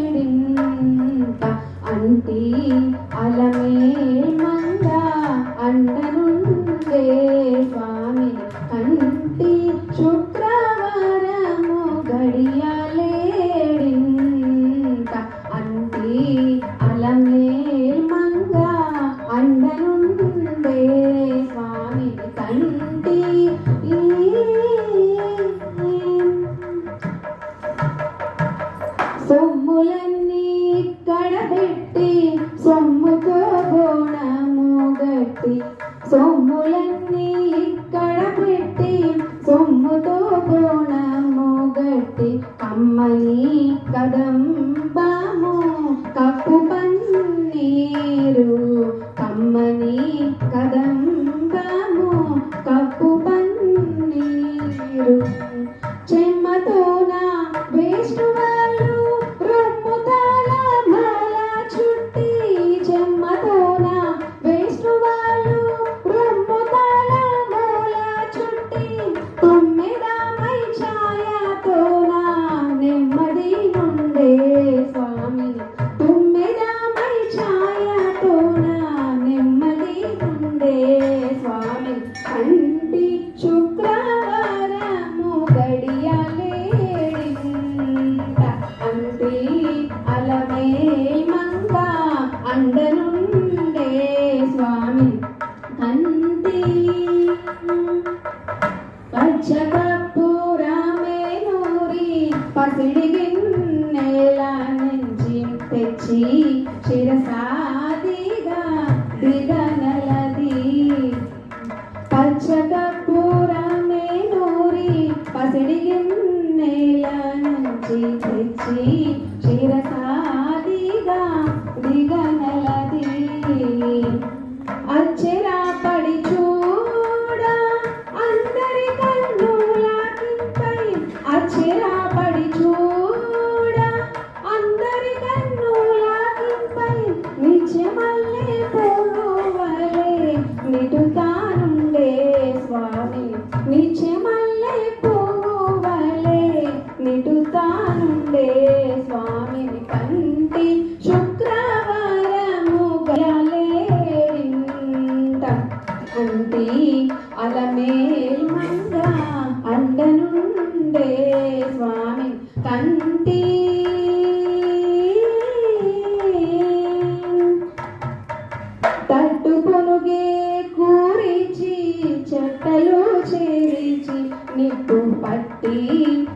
గడియాలేడింత అంటి అలమేల్ మంగ అండనుండే స్వామి కంటి శుక్రవారము గడియాలేడింత అంటి అలమేల్ మంగ అండనుండే స్వామి కంటి సొమ్ములన్నీ కడబెట్టి సొమ్ముతో బోణము గట్టి సొమ్ములన్నీ కడబెట్టి సొమ్ముతో బోణము గట్టి కమ్మని కదంబము కప్పు పన్నీరు కమ్మని కదంబము కప్పు పన్నీరు చెమ్మతోన వేష్ణువాళ్ళు రొమ్ముతాల మాల చుట్టి చెమ్మతోన వేష్ణువాళ్ళు రొమ్ముతాల మాల చుట్టి తొమ్మిదామై ఛాయతోన నెమ్మది నుండే స్వామి తొమ్మిదామై ఛాయతోన నెమ్మది నుండే స్వామి కంటి శుక్రవారము గడియాలేడింత అంటి అలమేల్ మంగ అండనుండే స్వామి కంటి పచ్చకర్పూరమే నూరి పసిడి గిన్నెల నుంచి తెచ్చి శిరసాదిగా దిగనలది పచ్చకర్పూరమే నూరి పసిడి గిన్నెల నుంచి తెచ్చి శిరసాదిగా దిగనలది అచ్చరా పడి చూడ అందరి కన్నులకింపై అచ్చరా పడి చూడ అందరి కన్నులకింపై నిత్యమల్లే పోవలే నిటుతానుండే స్వామి నిత్యమల్లే పోవలే నిటుతానుండే స్వామి కంటి శుక్రవారము గడియాలేడింత అంటి అలమేల్ మంగ అండనుండే స్వామి కంటి